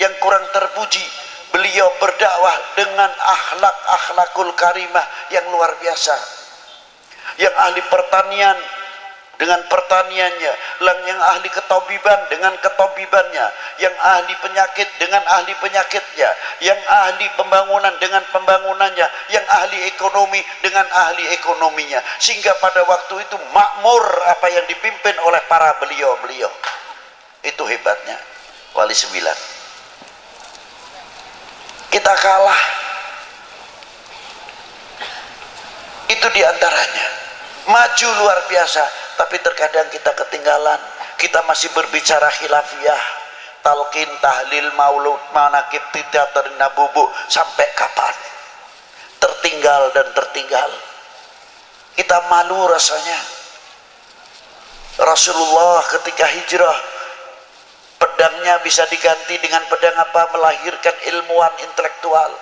yang kurang terpuji. Beliau berdakwah dengan akhlakul karimah yang luar biasa. Yang ahli pertanian dengan pertaniannya, yang ahli ketabiban dengan ketabibannya, yang ahli penyakit dengan ahli penyakitnya, yang ahli pembangunan dengan pembangunannya, yang ahli ekonomi dengan ahli ekonominya, sehingga pada waktu itu makmur apa yang dipimpin oleh para beliau-beliau. Itu hebatnya Wali Sembilan. Kita kalah, itu diantaranya. Maju luar biasa, tapi terkadang kita ketinggalan. Kita masih berbicara khilafiyah, talqin, tahlil, maulud, manakib, teater, nabubu. Sampai kapan? Tertinggal dan tertinggal. Kita malu rasanya. Rasulullah ketika hijrah, pedangnya bisa diganti dengan pedang apa? Melahirkan ilmuwan intelektual,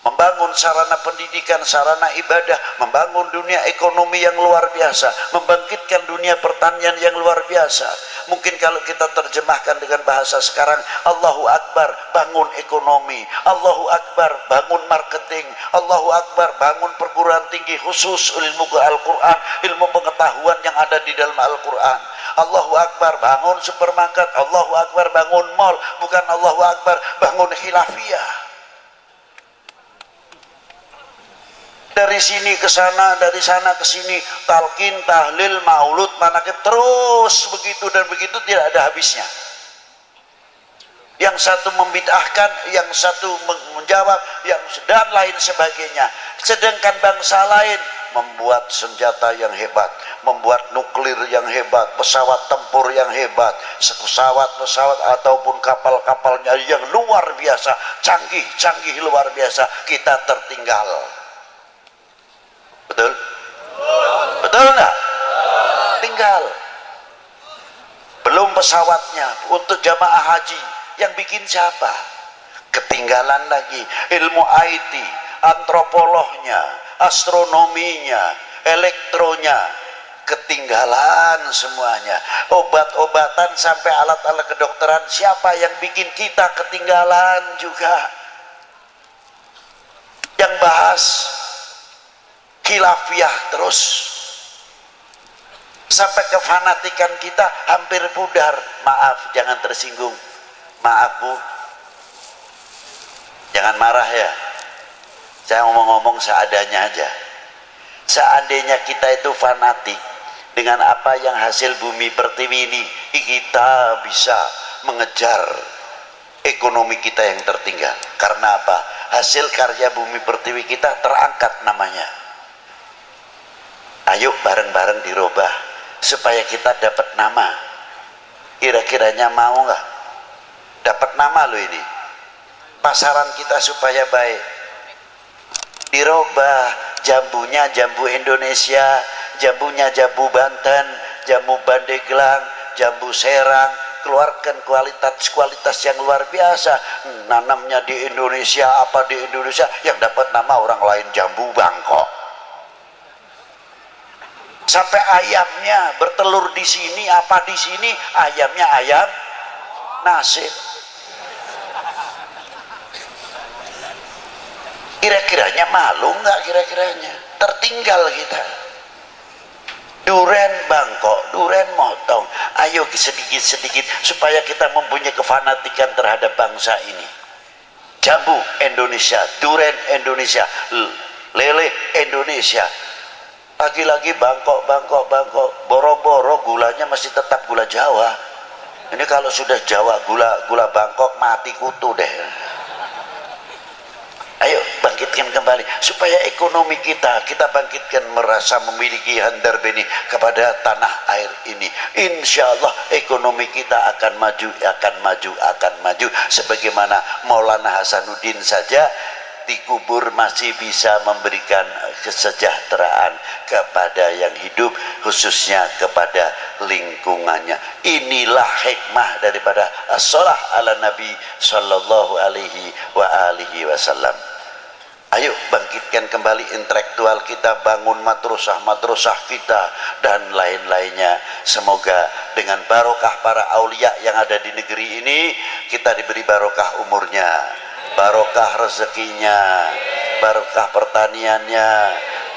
membangun sarana pendidikan, sarana ibadah, membangun dunia ekonomi yang luar biasa, membangkitkan dunia pertanian yang luar biasa. Mungkin kalau kita terjemahkan dengan bahasa sekarang, Allahu Akbar, bangun ekonomi, Allahu Akbar, bangun marketing, Allahu Akbar, bangun perguruan tinggi khusus ilmu Al-Quran, ilmu pengetahuan yang ada di dalam Al-Quran. Allahu Akbar, bangun supermarket, Allahu Akbar, bangun mall, bukan Allahu Akbar, bangun khilafiyah. Dari sini ke sana, dari sana ke sini, talqin, tahlil, maulud, manakib, terus begitu dan begitu, tidak ada habisnya. Yang satu membid'ahkan, yang satu menjawab, yang dan lain sebagainya. Sedangkan bangsa lain membuat senjata yang hebat, membuat nuklir yang hebat, pesawat tempur yang hebat, pesawat-pesawat ataupun kapal-kapalnya yang luar biasa, canggih luar biasa. Kita tertinggal. Betul? Betul enggak? Tinggal. Belum pesawatnya untuk jamaah haji, yang bikin siapa? Ketinggalan lagi. Ilmu IT, antropolognya, astronominya, elektronya, ketinggalan semuanya. Obat-obatan sampai alat-alat kedokteran, siapa yang bikin kita ketinggalan juga? Yang bahas khilafiyah terus, sampai kefanatikan kita hampir pudar. Maaf, jangan tersinggung. Maaf Bu, jangan marah ya. Saya ngomong-ngomong seadanya aja. Seandainya kita itu fanatik dengan apa yang hasil bumi pertiwi ini, kita bisa mengejar ekonomi kita yang tertinggal. Karena apa? Hasil karya bumi pertiwi kita terangkat namanya. Ayo bareng-bareng dirubah supaya kita dapat nama. Kira-kiranya mau nggak? Dapat nama lo ini. Pasaran kita supaya baik. Dirubah, jambunya jambu Indonesia, jambunya jambu Banten, jambu Pandeglang, jambu Serang. Keluarkan kualitas yang luar biasa. Nanamnya di Indonesia, apa di Indonesia, yang dapat nama orang lain jambu Bangkok. Sampai ayamnya bertelur di sini, apa di sini, ayamnya ayam nasib. Kira-kiranya malu nggak? Kira-kiranya tertinggal kita. Duren Bangkok, duren motong. Ayo sedikit-sedikit supaya kita mempunyai kefanatikan terhadap bangsa ini. Jambu Indonesia, duren Indonesia, lele Indonesia. Lagi-lagi Bangkok, boro-boro gulanya masih tetap gula Jawa. Ini kalau sudah Jawa, gula Bangkok mati kutu deh. Ayo bangkitkan kembali supaya ekonomi kita bangkitkan, merasa memiliki handar beni kepada tanah air ini. Insya Allah ekonomi kita akan maju sebagaimana Maulana Hasanuddin saja dikubur masih bisa memberikan kesejahteraan kepada yang hidup, khususnya kepada lingkungannya. Inilah hikmah daripada as-shalah ala Nabi sallallahu alaihi wasallam. Ayo bangkitkan kembali intelektual kita, bangun madrasah kita dan lain-lainnya. Semoga dengan barokah para aulia yang ada di negeri ini, kita diberi barokah umurnya, barokah rezekinya, barokah pertaniannya,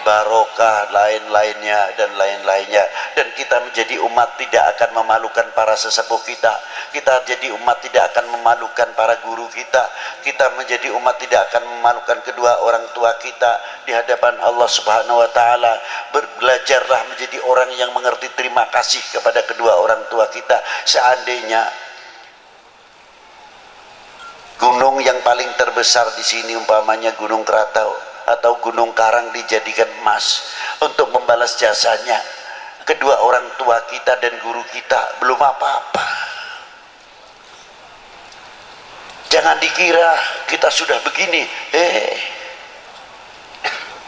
barokah, lain-lainnya dan lain-lainnya. Dan kita menjadi umat tidak akan memalukan para sesepuh kita. Kita jadi umat tidak akan memalukan para guru kita. Kita menjadi umat tidak akan memalukan kedua orang tua kita di hadapan Allah Subhanahu wa taala. Belajarlah menjadi orang yang mengerti terima kasih kepada kedua orang tua kita. Seandainya gunung yang paling terbesar di sini umpamanya Gunung Krakatau atau Gunung Karang dijadikan emas untuk membalas jasanya kedua orang tua kita dan guru kita, belum apa-apa. Jangan dikira kita sudah begini,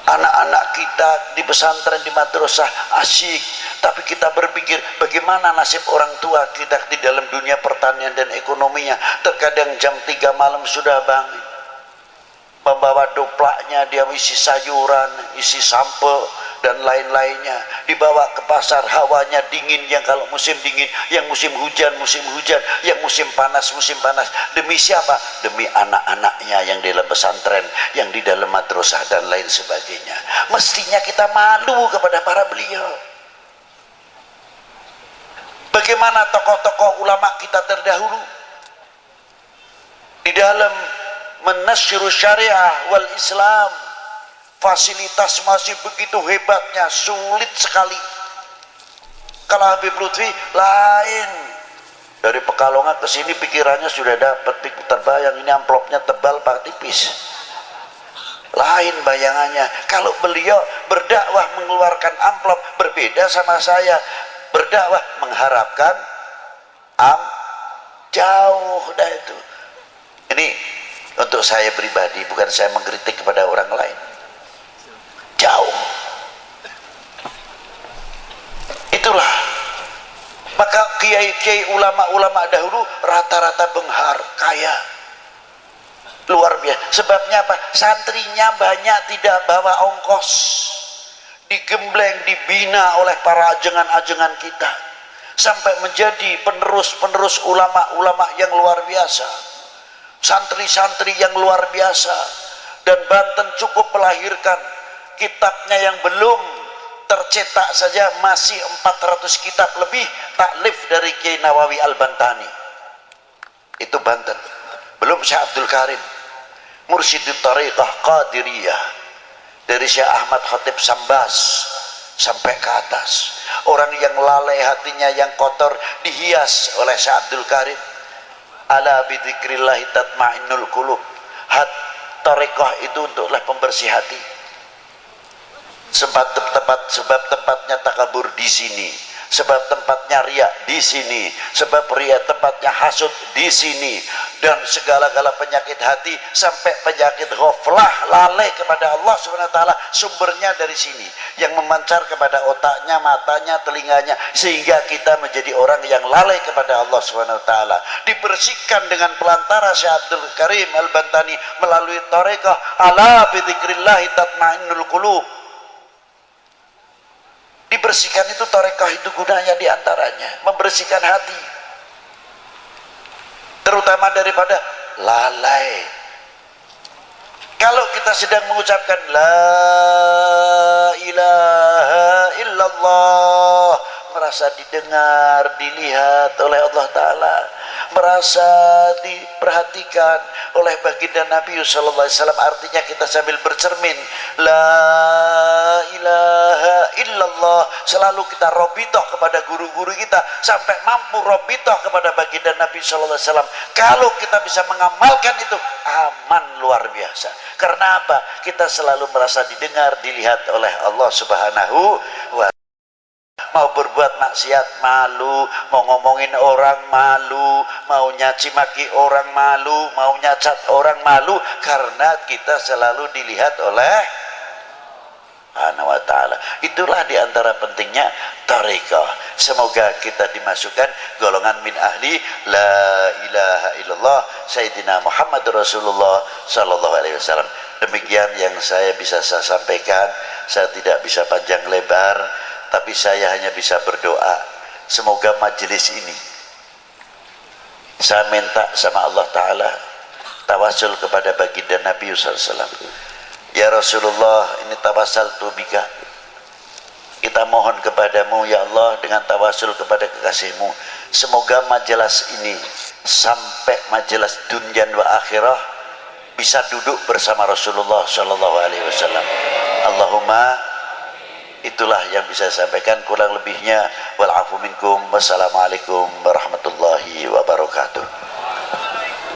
anak-anak kita di pesantren, di madrasah asyik, tapi kita berpikir bagaimana nasib orang tua kita di dalam dunia pertanian dan ekonominya. Terkadang jam 3 malam sudah bangun, membawa doplaknya, dia isi sayuran, isi sampel dan lain-lainnya, dibawa ke pasar. Hawanya dingin, yang kalau musim dingin, yang musim hujan, yang musim panas. Demi siapa? Demi anak-anaknya yang di dalam pesantren, yang di dalam madrasah dan lain sebagainya. Mestinya kita malu kepada para beliau. Bagaimana tokoh-tokoh ulama kita terdahulu di dalam menasyru syariah wal Islam, fasilitas masih begitu hebatnya, sulit sekali. Kalau Habib Lutfi lain, dari Pekalongan ke sini pikirannya sudah dapat, terbayang ini amplopnya tebal pak tipis, lain bayangannya. Kalau beliau berdakwah mengeluarkan amplop, berbeda sama saya berdakwah mengharapkan jauh dah itu. Ini untuk saya pribadi, bukan saya mengkritik kepada orang lain. Jauh. Itulah. Maka kiai-kiai ulama-ulama dahulu rata-rata benghar, kaya. Luar biasa. Sebabnya apa? Santrinya banyak tidak bawa ongkos. Digembleng, dibina oleh para ajengan-ajengan kita. Sampai menjadi penerus-penerus ulama-ulama yang luar biasa. Santri-santri yang luar biasa. Dan Banten cukup melahirkan kitabnya yang belum tercetak saja masih 400 kitab lebih taklif dari Kiai Nawawi Al-Bantani. Itu Banten. Belum Syekh Abdul Karim, Mursyidut Tariqah Qadiriyah, dari Syekh Ahmad Khatib Sambas sampai ke atas. Orang yang lalai hatinya, yang kotor, dihias oleh Syekh Abdul Karim. Ala bidzikrillahi tatmainnul qulub. Tariqah itu untuklah pembersih hati. Sebab tempatnya takabur di sini, sebab tempatnya riya di sini, sebab riya tempatnya hasud di sini, dan segala-gala penyakit hati sampai penyakit ghaflah, lalai kepada Allah Subhanahu wa taala, sumbernya dari sini, yang memancar kepada otaknya, matanya, telinganya, sehingga kita menjadi orang yang lalai kepada Allah Subhanahu wa taala. Dibersihkan dengan pelantara Syekh Abdul Karim Al-Bantani melalui tariqah ala bidzikrillahi tatmainnul qulub. Dibersihkan itu tarekah, itu gunanya diantaranya membersihkan hati, terutama daripada lalai. Kalau kita sedang mengucapkan la ilaha illallah, merasa didengar, dilihat oleh Allah Ta'ala, merasa diperhatikan oleh baginda Nabi sallallahu alaihi wasallam, artinya kita sambil bercermin la ilaha illallah, selalu kita robitoh kepada guru-guru kita sampai mampu robitoh kepada baginda Nabi sallallahu alaihi wasallam. Kalau kita bisa mengamalkan itu, aman luar biasa. Karena apa? Kita selalu merasa didengar, dilihat oleh Allah Subhanahu wa. Mau berbuat maksiat malu, mau ngomongin orang malu, mau nyaci maki orang malu, mau nyacat orang malu, karena kita selalu dilihat oleh Subhanahu wa ta'ala. Itulah diantara pentingnya tariqah. Semoga kita dimasukkan golongan min ahli la ilaha illallah Sayyidina Muhammad Rasulullah sallallahu alaihi wasallam. Demikian yang saya bisa sampaikan. Saya tidak bisa panjang lebar, tapi saya hanya bisa berdoa, semoga majelis ini, saya minta sama Allah Ta'ala, tawasul kepada baginda Nabi SAW, Ya Rasulullah, ini tawasaltu bika, kita mohon kepadamu ya Allah dengan tawasul kepada kekasihmu, semoga majelis ini sampai majelis dunia wa akhirah bisa duduk bersama Rasulullah sallallahu alaihi wasallam. Allahumma, itulah yang bisa saya sampaikan, kurang lebihnya wal afu minkum. Wassalamualaikum warahmatullahi wabarakatuh.